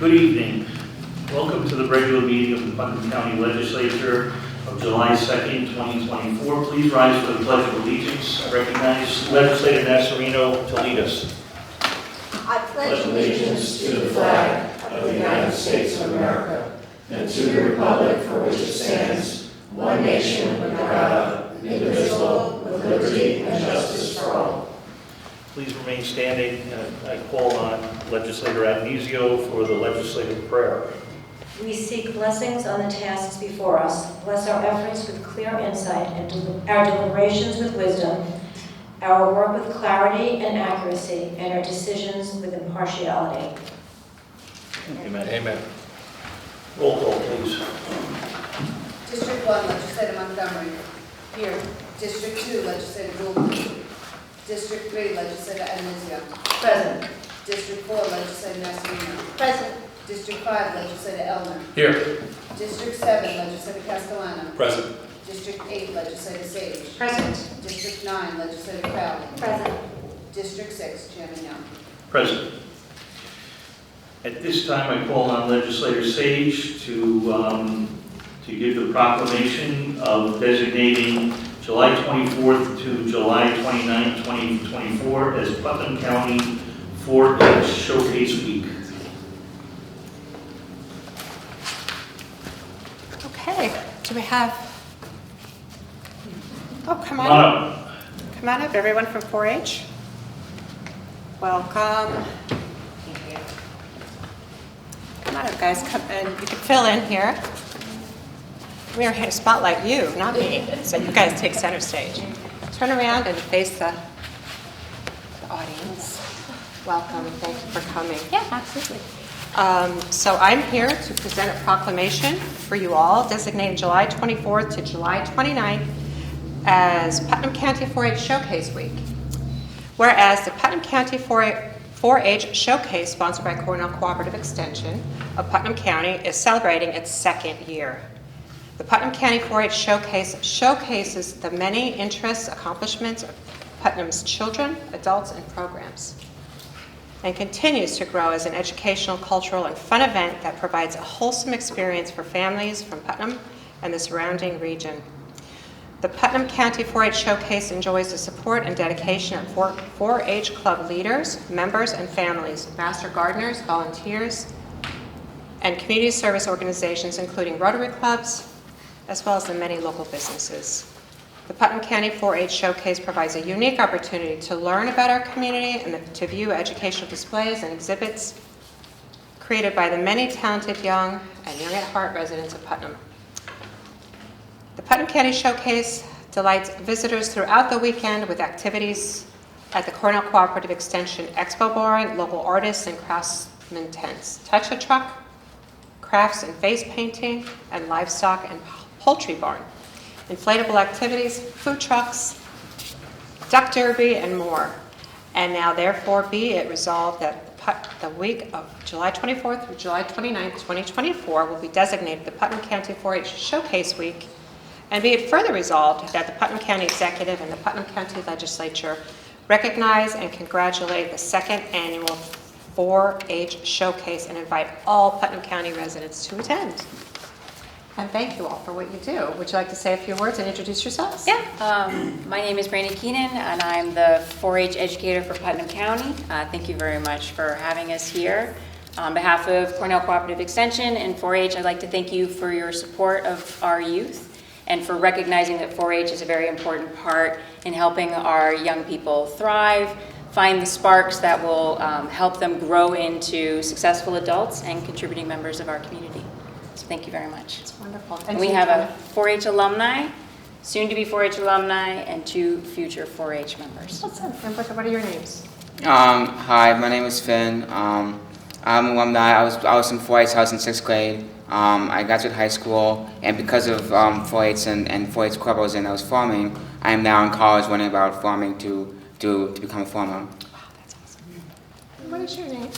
Good evening. Welcome to the regular meeting of the Putnam County Legislature of July 2nd, 2024. Please rise for the Pledge of Allegiance. I recognize Legislator Nasarino to lead us. I pledge allegiance to the flag of the United States of America and to the republic for which it stands, one nation under God, indivisible, with liberty and justice for all. Please remain standing. I call on Legislator Agnizio for the legislative prayer. We seek blessings on the tasks before us. Bless our efforts with clear insight and our deliberations with wisdom, our work with clarity and accuracy, and our decisions with impartiality. Amen. Amen. Roll call, please. District 1, Legislator Montgomery. Here. District 2, Legislator Gould. District 3, Legislator Agnizio. Present. District 4, Legislator Nasarino. Present. District 5, Legislator Elmer. Here. District 7, Legislator Castellano. Present. District 8, Legislator Sage. Present. District 9, Legislator Crowley. Present. District 6, Chairman Young. Present. At this time, I call on Legislator Sage to give the proclamation of designating July 24th to July 29th, 2024 as Putnam County 4-H Showcase Week. Okay, do we have, oh, come on up. Come on up, everyone from 4-H. Welcome. Come on up, guys, come and you can fill in here. We are here to spotlight you, not me, so you guys take center stage. Turn around and face the audience. Welcome, thank you for coming. Yeah, absolutely. So I'm here to present a proclamation for you all designating July 24th to July 29th as Putnam County 4-H Showcase Week. Whereas the Putnam County 4-H Showcase, sponsored by Cornell Cooperative Extension of Putnam County, is celebrating its second year. The Putnam County 4-H Showcase showcases the many interests, accomplishments of Putnam's children, adults, and programs, and continues to grow as an educational, cultural, and fun event that provides a wholesome experience for families from Putnam and the surrounding region. The Putnam County 4-H Showcase enjoys the support and dedication of 4-H club leaders, members, and families, master gardeners, volunteers, and community service organizations, including Rotary clubs, as well as the many local businesses. The Putnam County 4-H Showcase provides a unique opportunity to learn about our community and to view educational displays and exhibits created by the many talented young and young at heart residents of Putnam. The Putnam County Showcase delights visitors throughout the weekend with activities at the Cornell Cooperative Extension Expo Barn, local artists and craftsmen tents, touch a truck, crafts and face painting, and livestock and poultry barn, inflatable activities, food trucks, duck derby, and more. And now therefore be it resolved that the week of July 24th through July 29th, 2024 will be designated the Putnam County 4-H Showcase Week, and be it further resolved that the Putnam County Executive and the Putnam County Legislature recognize and congratulate the second annual 4-H Showcase and invite all Putnam County residents to attend. And thank you all for what you do. Would you like to say a few words and introduce yourselves? Yeah, my name is Brandy Keenan, and I'm the 4-H educator for Putnam County. Thank you very much for having us here. On behalf of Cornell Cooperative Extension and 4-H, I'd like to thank you for your support of our youth and for recognizing that 4-H is a very important part in helping our young people thrive, find the sparks that will help them grow into successful adults and contributing members of our community. So thank you very much. It's wonderful. And we have a 4-H alumni, soon to be 4-H alumni, and 2 future 4-H members. Awesome. And what are your names? Hi, my name is Finn. I'm an alumni. I was in 4-H. I was in 6th grade. I graduated high school, and because of 4-H and 4-H club I was in, I was farming. I am now in college learning about farming to become a farmer. Wow, that's awesome. What is your name?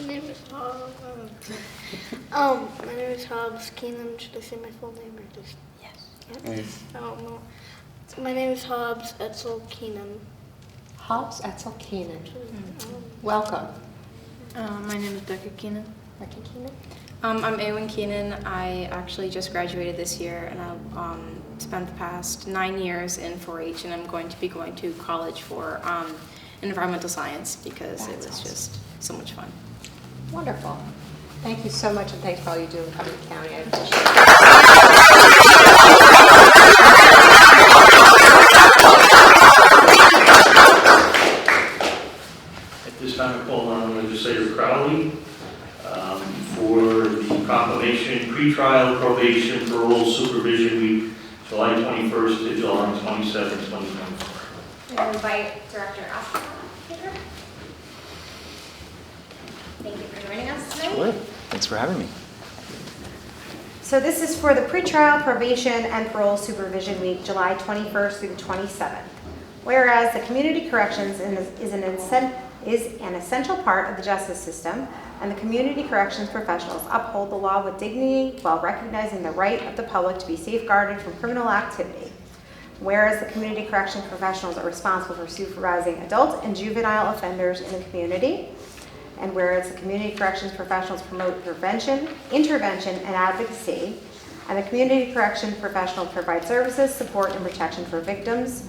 My name is Hobbs. My name is Hobbs Keenan. Should I say my full name or just? Yes. Yes. I don't know. My name is Hobbs Etzel Keenan. Hobbs Etzel Keenan. Welcome. My name is Becca Keenan. Dr. Keenan? I'm Eowyn Keenan. I actually just graduated this year, and I spent the past 9 years in 4-H, and I'm going to be going to college for environmental science because it was just so much fun. Wonderful. Thank you so much, and thanks for all you do in Putnam County. I appreciate it. At this time, I call on Legislator Crowley for the proclamation, pretrial, probation, parole, supervision week, July 21st to July 27th, 2024. I invite Director Oscar here. Thank you for joining us tonight. Sure. Thanks for having me. So this is for the pretrial, probation, and parole supervision week, July 21st through the 27th. Whereas the community corrections is an essential part of the justice system, and the community corrections professionals uphold the law with dignity while recognizing the right of the public to be safeguarded from criminal activity. Whereas the community corrections professionals are responsible for supervising adult and juvenile offenders in the community, and whereas the community corrections professionals promote prevention, intervention, and advocacy, and the community corrections professionals provide services, support, and protection for victims.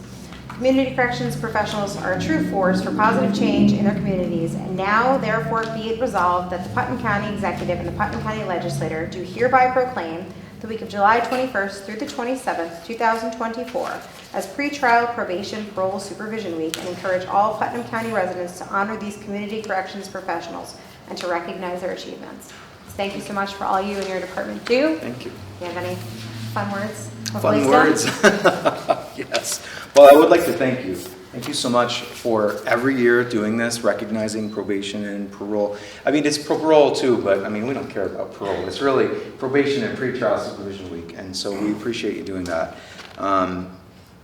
Community corrections professionals are a true force for positive change in their communities, and now, therefore, be it resolved that the Putnam County Executive and the Putnam County Legislature do hereby proclaim the week of July 21st through the 27th, 2024, as pretrial, probation, parole, supervision week, and encourage all Putnam County residents to honor these community corrections professionals and to recognize their achievements. So thank you so much for all you and your department do. Thank you. Do you have any fun words? Fun words. Yes. Well, I would like to thank you. Thank you so much for every year doing this, recognizing probation and parole. I mean, it's parole too, but I mean, we don't care about parole. It's really probation and pretrial supervision week, and so we appreciate you doing that. And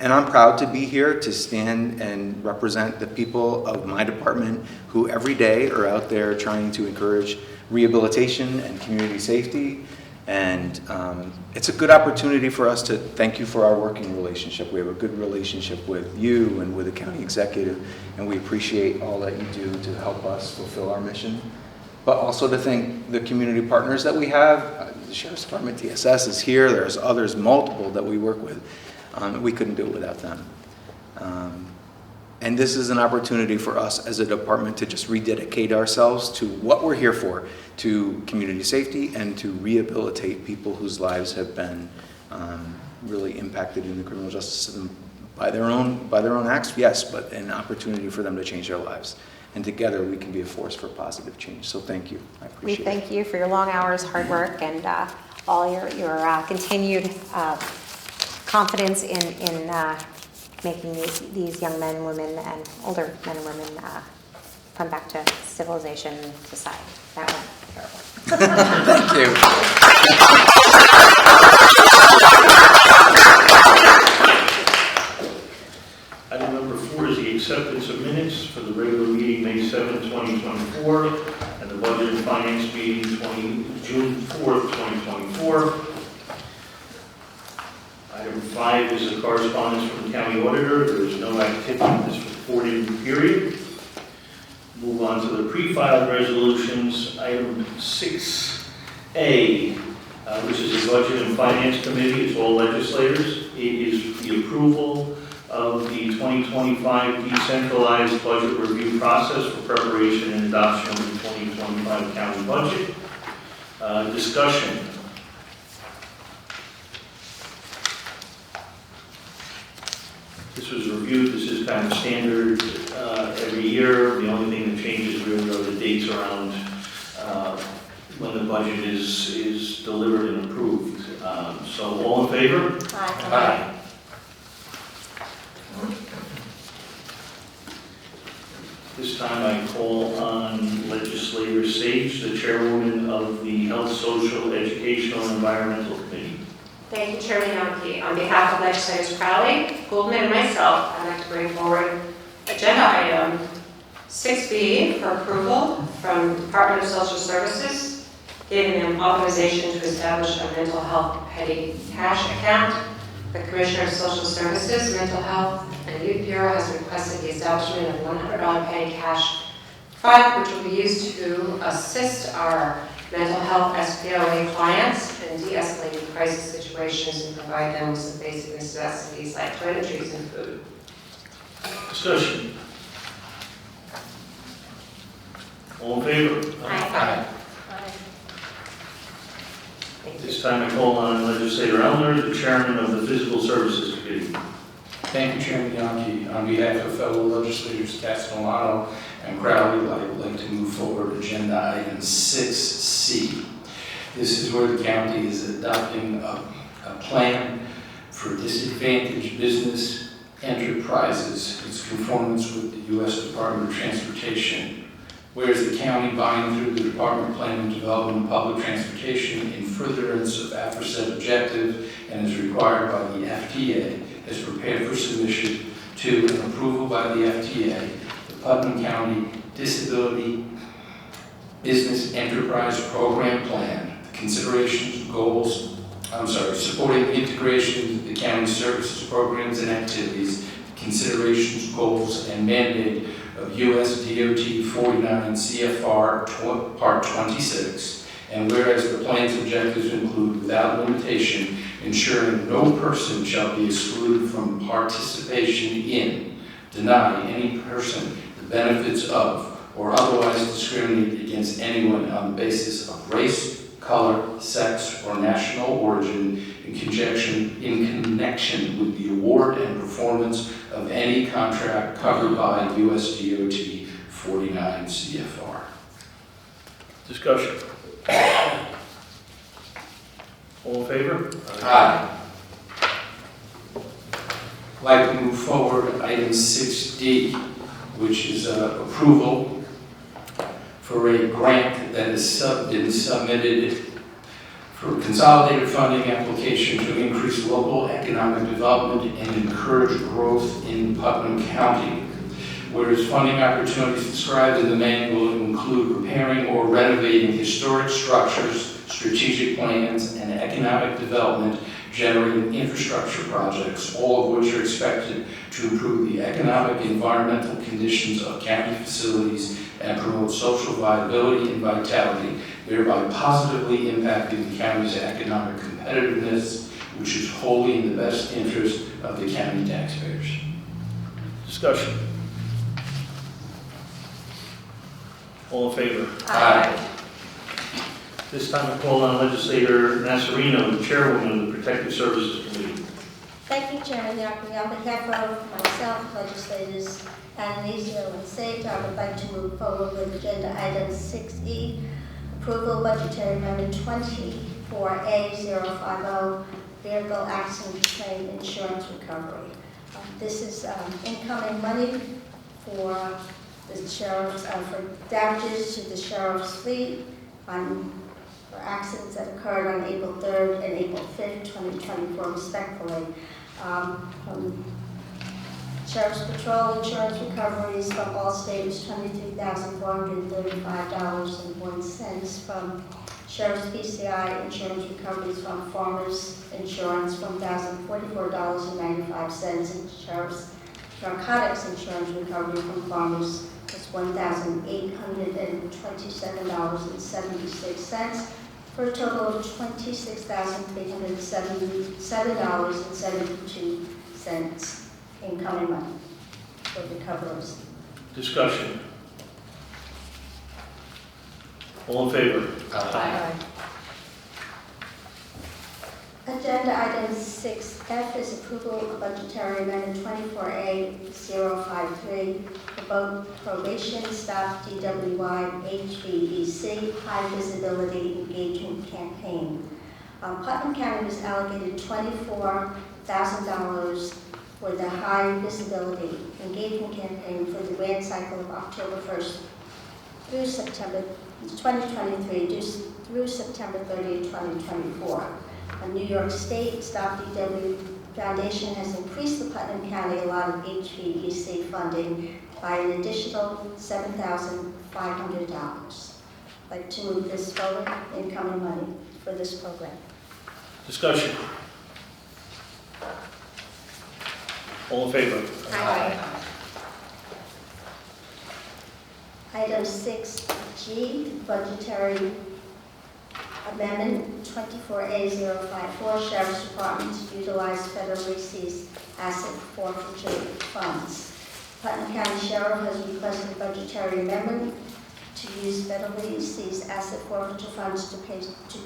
I'm proud to be here to stand and represent the people of my department who every day are out there trying to encourage rehabilitation and community safety. And it's a good opportunity for us to thank you for our working relationship. We have a good relationship with you and with the county executive, and we appreciate all that you do to help us fulfill our mission. But also to thank the community partners that we have. The Sheriff's Department, TSS is here. There's others, multiple, that we work with. We couldn't do it without them. And this is an opportunity for us as a department to just rededicate ourselves to what we're here for, to community safety and to rehabilitate people whose lives have been really impacted in the criminal justice system by their own acts, yes, but an opportunity for them to change their lives. And together we can be a force for positive change. So thank you. I appreciate it. We thank you for your long hours, hard work, and all your continued confidence in making these young men, women, and older men and women come back to civilization and society. That went terrible. Thank you. Item number 4 is the acceptance of minutes for the regular meeting, May 7, 2024, and the Budget and Finance meeting, June 4th, 2024. Item 5 is the correspondence from the county auditor. There is no activity in this reporting period. Move on to the pre-filed resolutions. Item 6A, which is the Budget and Finance Committee. It's all legislators. It is the approval of the 2025 decentralized budget review process for preparation and adoption of the 2025 county budget. Discussion. This was reviewed. This is kind of standard every year. The only thing that changes really are the dates around when the budget is delivered and approved. So all in favor? Aye. Aye. This time I call on Legislator Sage, the chairwoman of the Health, Social, Educational, and Environmental Committee. Thank you, Chairman Yonke. On behalf of Legislators Crowley, Goldman, and myself, I'd like to bring forward agenda item 6B for approval from the Department of Social Services, giving them authorization to establish a mental health petty cash account. The Commissioner of Social Services, Mental Health, and Youth Bureau has requested the establishment of $100 petty cash fund, which will be used to assist our mental health SPOA clients and de-escalating crisis situations and provide them with some basic necessities like toiletries and food. Discussion. All in favor? Aye. At this time, I call on Legislator Elner, the Chairman of the Physical Services Committee. Thank you, Chairman Yonke. On behalf of fellow legislators Castellano and Crowley, I would like to move forward agenda item 6C. This is where the county is adopting a plan for disadvantaged business enterprises. Its conformance with the U.S. Department of Transportation. Whereas the county, by and through the Department of Planning and Development and Public Transportation, in furtherance of aforesaid objective and is required by the FTA, is prepared for submission to and approval by the FTA, the Putnam County Disability Business Enterprise Program Plan, the considerations, goals, supporting the integration of the county services, programs, and activities, considerations, goals, and mandate of U.S. DOT 49 CFR Part 26, and whereas the plan's objectives include, without limitation, ensuring no person shall be excluded from participation in, deny any person the benefits of, or otherwise discriminate against anyone on the basis of race, color, sex, or national origin in connection with the award and performance of any contract covered by U.S. DOT 49 CFR. Discussion. All in favor? Aye. I'd like to move forward item 6D, which is approval for a grant that has been submitted for consolidated funding application to increase local economic development and encourage growth in Putnam County. Whereas funding opportunities described in the manual include repairing or renovating historic structures, strategic plans, and economic development generating infrastructure projects, all of which are expected to improve the economic and environmental conditions of county facilities and promote social viability and vitality, thereby positively impacting the county's economic competitiveness, which is wholly in the best interest of the county taxpayers. Discussion. All in favor? Aye. This time I call on Legislator Nassarino, the Chairwoman of the Protective Services Committee. Thank you, Chairman Yockley. On behalf of myself, legislators Anastasio and Sage, I would like to move forward with agenda item 6E, approval budgetary amendment 24A050, vehicle accident claim insurance recovery. This is incoming money for the sheriff's, for damages to the sheriff's fleet for accidents that occurred on April 3rd and April 5th, 2024, respectively. Sheriff's Patrol insurance recoveries from Allstate was $23,435.01. From Sheriff's PCI insurance recoveries from Farmers Insurance from $1,044.95. And Sheriff's Narcotics insurance recovery from Farmers was $1,827.76. For a total of $26,377.72 incoming money for recoveries. Discussion. All in favor? Aye. Agenda item 6F is approval of budgetary amendment 24A053 for probation staff DWI HVEC high visibility engagement campaign. Putnam County was allocated $24,000 for the high visibility engagement campaign for the grant cycle of October 1st through September 2023 through September 30, 2024. New York State Stop DW Foundation has increased the Putnam County allotted HVEC funding by an additional $7,500. I'd like to move this forward, incoming money for this program. Discussion. All in favor? Aye. Item 6G, budgetary Amendment 24A054, Sheriff's Department to utilize federally seized asset forfeiture funds. Putnam County Sheriff has requested a budgetary amendment to use federally seized asset forfeiture funds to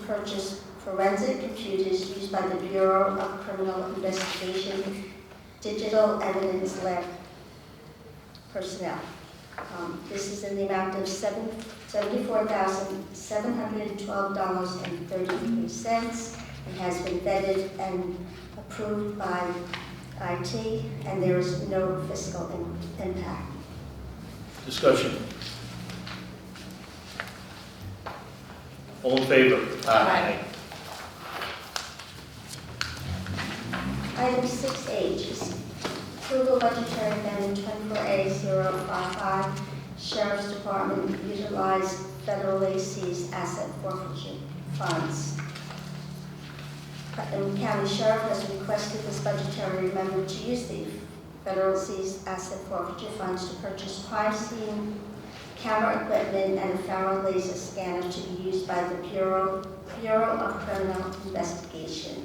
purchase forensic computers used by the Bureau of Criminal Investigation Digital Evidence Lab personnel. This is in the amount of $74,712.33 and has been vetted and approved by IT, and there is no fiscal impact. Discussion. All in favor? Aye. Item 6H is approval budgetary amendment 24A055, Sheriff's Department utilize federally seized asset forfeiture funds. Putnam County Sheriff has requested this budgetary amendment to use the federal seized asset forfeiture funds to purchase crime scene camera equipment and a infrared laser scanner to be used by the Bureau of Criminal Investigation.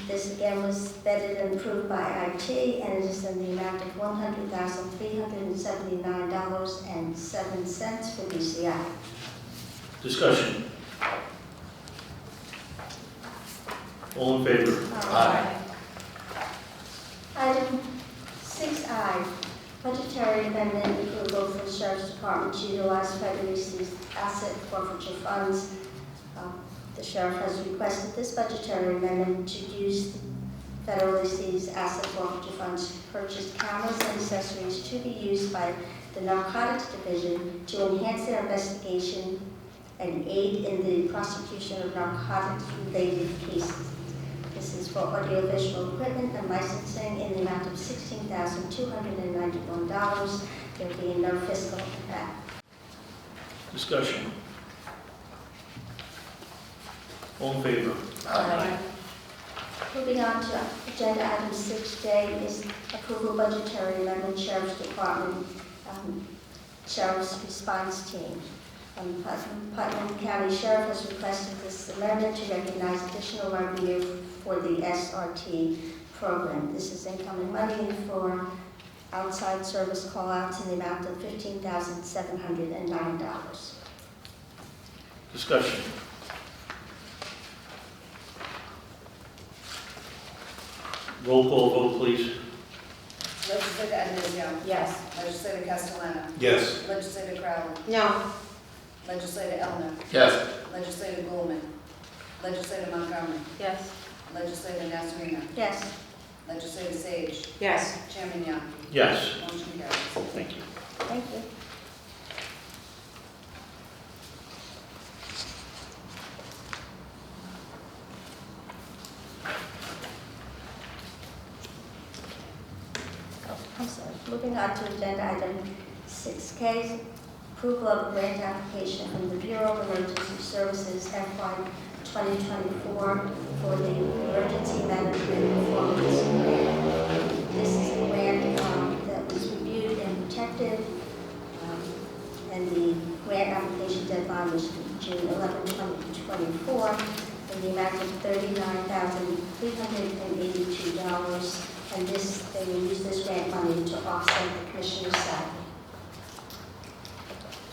This again was vetted and approved by IT, and it is in the amount of $100,379.07 for BCI. Discussion. All in favor? Aye. Item 6I, budgetary amendment approval for the Sheriff's Department to utilize federally seized asset forfeiture funds. The Sheriff has requested this budgetary amendment to use federally seized asset forfeiture funds to purchase cameras and accessories to be used by the Narcotics Division to enhance their investigation and aid in the prosecution of narcotics-related cases. This is for audiovisual equipment and licensing in the amount of $16,291. There being no fiscal impact. Discussion. All in favor? Aye. Moving on to agenda item 6J is approval budgetary amendment, Sheriff's Department, Sheriff's Response Team. Putnam County Sheriff has requested this amendment to recognize additional revenue for the SRT program. This is incoming money for outside service call-outs in the amount of $15,709. Discussion. Roll call vote, please. Legislator Adamino. Yes. Legislator Castellano. Yes. Legislator Crowley. No. Legislator Elner. Yes. Legislator Goulman. Legislator Montgomery. Yes. Legislator Nasarino. Yes. Legislator Sage. Yes. Chairman Young. Yes. Motion carries. Thank you. Thank you. I'm sorry. Moving on to agenda item 6K, approval of a grant application from the Bureau of Emergency Services FY 2024 for the Emergency Management Performance Grant. This is a grant that was reviewed and protected, and the grant application deadline was June 11, 2024, in the amount of $39,382. And they will use this grant money to offset the commissioner's salary.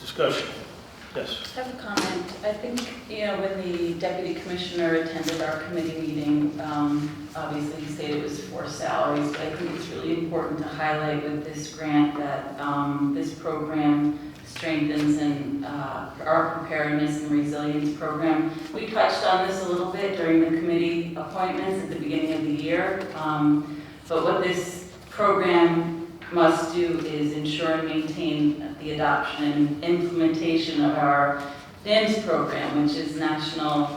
Discussion. Yes. I have a comment. I think, when the deputy commissioner attended our committee meeting, obviously he stated it was for salaries, but I think it's really important to highlight with this grant that this program strengthens and our preparedness and resilience program. We touched on this a little bit during the committee appointments at the beginning of the year. But what this program must do is ensure and maintain the adoption and implementation of our NIMS program, which is National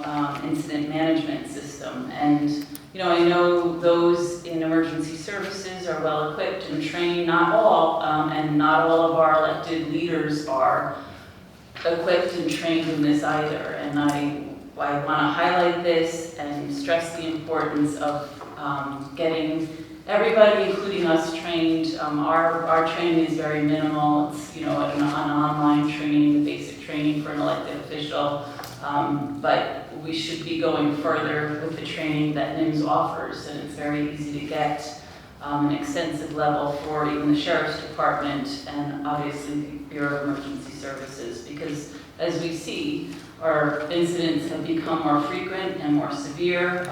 Incident Management System. And, I know those in emergency services are well equipped and trained, not all, and not all of our elected leaders are equipped and trained in this either. And I want to highlight this and stress the importance of getting everybody, including us, trained. Our training is very minimal. It's an online training, the basic training for an elected official. But we should be going further with the training that NIMS offers, and it's very easy to get an extensive level for even the Sheriff's Department and obviously the Bureau of Emergency Services, because as we see, our incidents have become more frequent and more severe,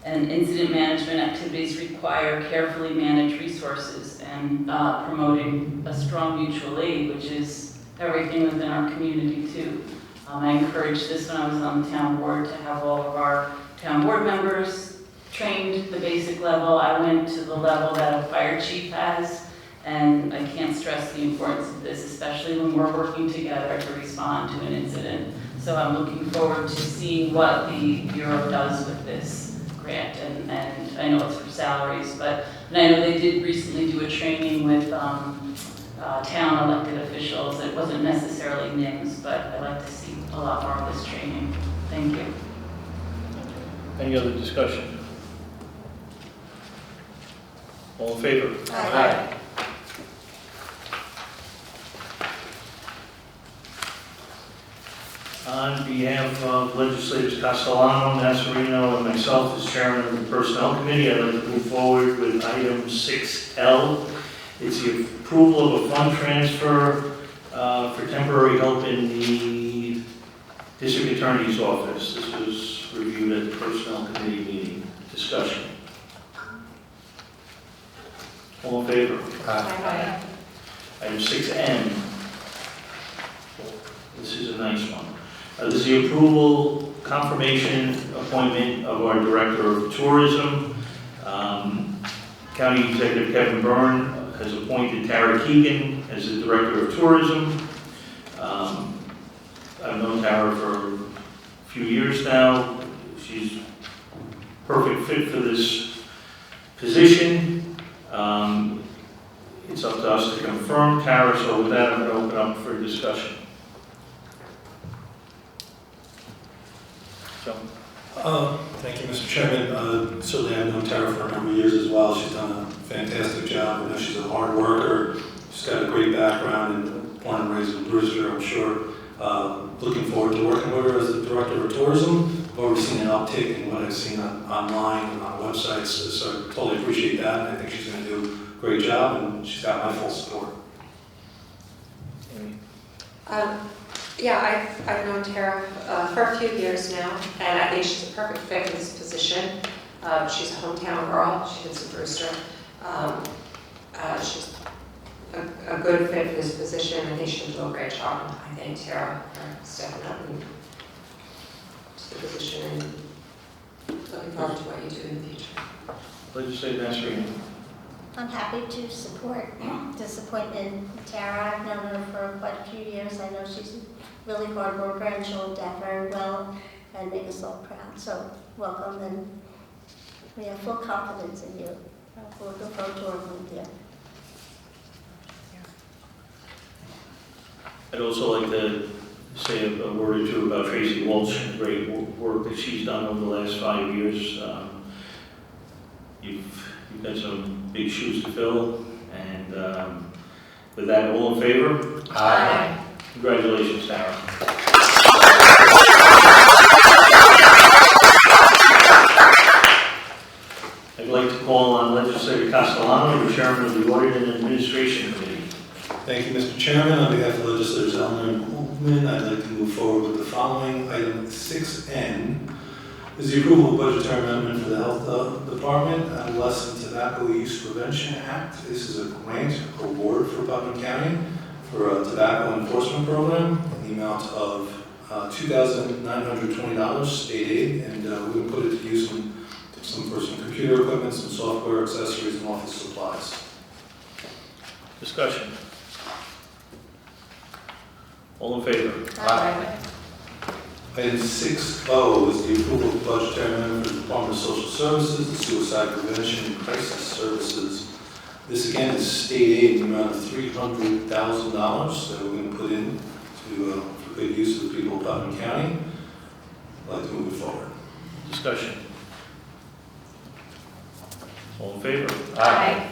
and incident management activities require carefully managed resources and promoting a strong mutual aid, which is everything within our community too. I encouraged this when I was on the town board to have all of our town board members trained the basic level. I went to the level that a fire chief has, and I can't stress the importance of this, especially when we're working together to respond to an incident. So I'm looking forward to seeing what the Bureau does with this grant, and I know it's for salaries, but and I know they did recently do a training with town elected officials. It wasn't necessarily NIMS, but I'd like to see a lot more of this training. Thank you. Any other discussion? All in favor? Aye. On behalf of legislators Castellano, Nasarino, and myself as chairman of the Personnel Committee, I'd like to move forward with item 6L. It's the approval of a fund transfer for temporary help in the District Attorney's Office. This was reviewed at the Personnel Committee meeting. Discussion. All in favor? Aye. Item 6N. This is a nice one. This is the approval, confirmation, appointment of our Director of Tourism. County Executive Kevin Byrne has appointed Tara Keegan as the Director of Tourism. I've known Tara for a few years now. She's a perfect fit for this position. It's up to us to confirm Tara, so with that, I'm going to open up for discussion. Thank you, Mr. Chairman. Certainly I've known Tara for a number of years as well. She's done a fantastic job. I know she's a hard worker. She's got a great background and born and raised in Brewster, I'm sure. Looking forward to working with her as the Director of Tourism. I've already seen an uptick in what I've seen online and on websites, so I totally appreciate that. And I think she's going to do a great job, and she's got my full support. Yeah, I've known Tara for a few years now, and I think she's a perfect fit for this position. She's a hometown girl. She lives in Brewster. She's a good fit for this position. I think she'll do a great job. I thank Tara for stepping up to the position, and looking forward to what you do in the future. Legislator Nasreen. I'm happy to support this appointment. Tara, I've known her for quite a few years. I know she's a really hard worker and she'll adapt very well and make us all proud. So welcome, and we have full confidence in you. We're looking forward to working with you. I'd also like to say a word or two about Tracy Walsh and the great work that she's done over the last 5 years. You've got some big shoes to fill, and with that, all in favor? Aye. Congratulations, Tara. I'd like to call on Legislator Castellano, the Chairman of the Audit and Administration Committee. Thank you, Mr. Chairman. On behalf of Legislators Elner and Goldman, I'd like to move forward with the following. Item 6N is the approval of budgetary amendment for the Health Department, Adolescent Tobacco Use Prevention Act. This is a grant award for Putnam County for a tobacco enforcement program in the amount of $2,920 state aid, and we will put it to use in for some computer equipment, some software, accessories, and office supplies. Discussion. All in favor? Aye. Item 6O is the approval of budgetary amendment for the Department of Social Services and Suicide Prevention and Crisis Services. This again is state aid in the amount of $300,000 that we're going to put in to for good use of the people of Putnam County. I'd like to move it forward. Discussion. All in favor? Aye.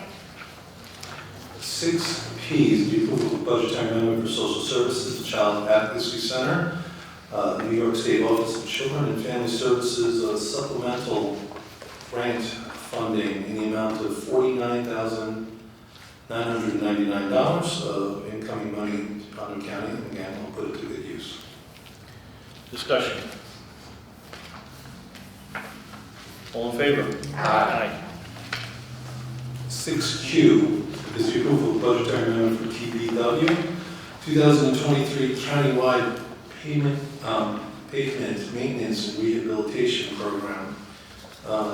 6P is the approval of budgetary amendment for social services, the Child Advocacy Center. New York State Office of Children and Family Services supplemental grant funding in the amount of $49,999 of incoming money to Putnam County. And again, we'll put it to good use. Discussion. All in favor? Aye. 6Q is the approval of budgetary amendment for TBW, 2023 countywide pavement maintenance and rehabilitation program.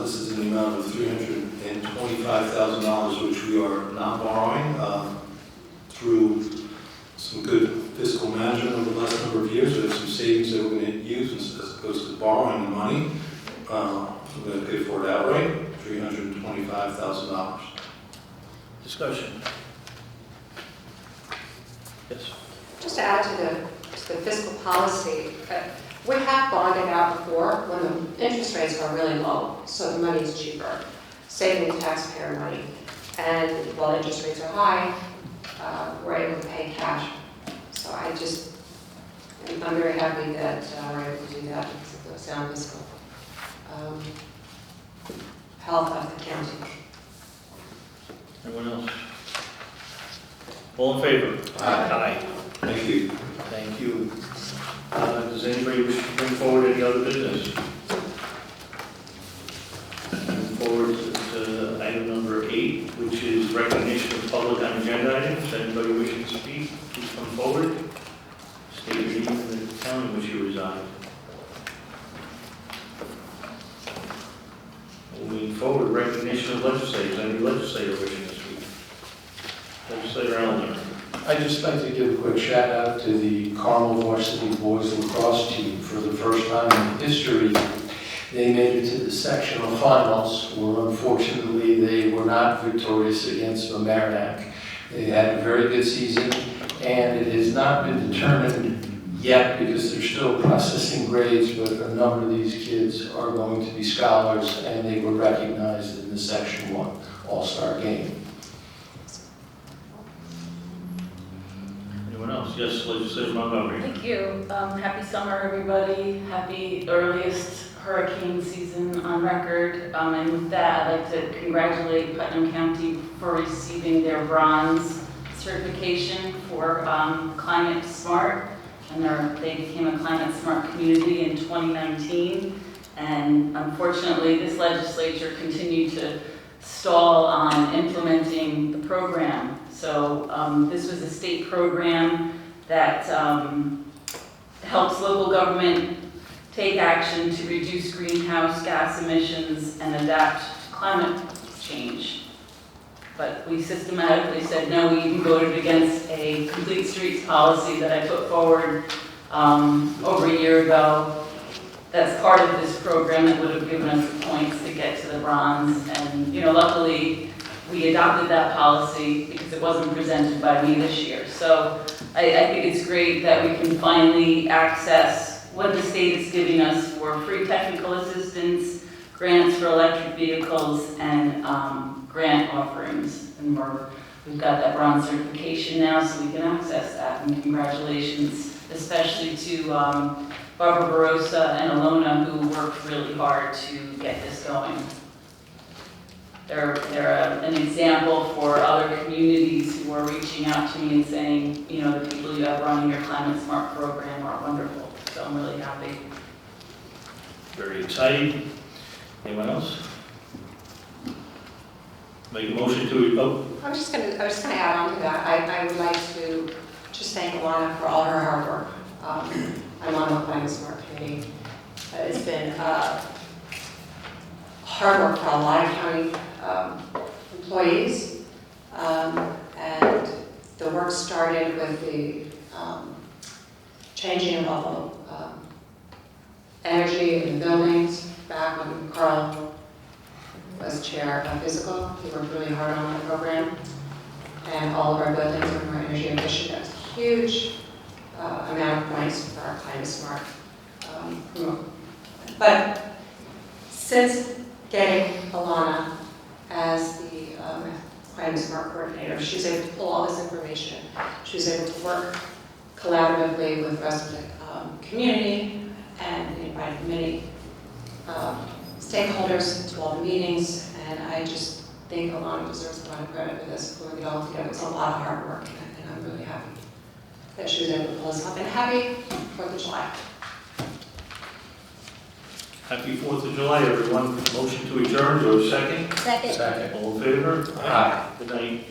This is in the amount of $325,000, which we are not borrowing through some good fiscal management over the last number of years. We have some savings that we're going to use as opposed to borrowing the money. We're going to pay for it outright, $325,000. Discussion. Yes. Just to add to the fiscal policy, we have bonded out before when the interest rates are really low, so the money is cheaper, saving taxpayer money. And while interest rates are high, we're able to pay cash. So I'm very happy that we're able to do that because of the sound fiscal health of the county. Anyone else? All in favor? Aye. Thank you. Thank you. Does anybody wish to bring forward any other business? Move forward to item number 8, which is recognition of public on agenda items. Anybody wishing to speak, please come forward. State your name and the town in which you reside. Moving forward, recognition of legislators. Any legislator wishing to speak? Legislator Elmer. I'd just like to give a quick shout out to the Carmel Varsity Boys Lacrosse team. For the first time in history, they made it to the sectional finals, where unfortunately they were not victorious against Mamaroneck. They had a very good season, and it has not been determined yet because they're still processing grades, but a number of these kids are going to be scholars, and they were recognized in the Section 1 All-Star game. Anyone else? Yes, Legislator Montgomery. Thank you. Happy summer, everybody. Happy earliest hurricane season on record. And with that, I'd like to congratulate Putnam County for receiving their bronze certification for Climate Smart. And they became a Climate Smart community in 2019. And unfortunately, this legislature continued to stall on implementing the program. So this was a state program that helps local government take action to reduce greenhouse gas emissions and adapt to climate change. But we systematically said no. We even voted against a complete streets policy that I put forward over a year ago. That's part of this program that would have given us the points to get to the bronze. And luckily, we adopted that policy because it wasn't presented by me this year. So I think it's great that we can finally access what the state is giving us for free technical assistance, grants for electric vehicles, and grant offerings. And we've got that bronze certification now, so we can access that. And congratulations, especially to Barbara Barossa and Alona, who worked really hard to get this going. They're an example for other communities who are reaching out to me and saying, the people you have running your Climate Smart program are wonderful. So I'm really happy. Very exciting. Anyone else? Make a motion to, I was just going to add on to that. I would like to just thank Alana for all her hard work. I'm on the Climate Smart Committee. It's been hard work for a lot of county employees, and the work started with the changing of all the energy in the buildings back when Carl was chair of physical. He worked really hard on that program, and all of our buildings are more energy efficient. That's a huge amount of points for our Climate Smart program. But since getting Alana as the Climate Smart coordinator, she's able to pull all this information. She's able to work collaboratively with the rest of the community and invited many stakeholders to all the meetings, and I just think Alana deserves a lot of credit for this, pulling it all together. It's a lot of hard work, and I'm really happy that she was able to pull this off, and happy 4th of July. Happy 4th of July, everyone. Motion to adjourn, do I have a second? Second. All in favor? Aye. Good night.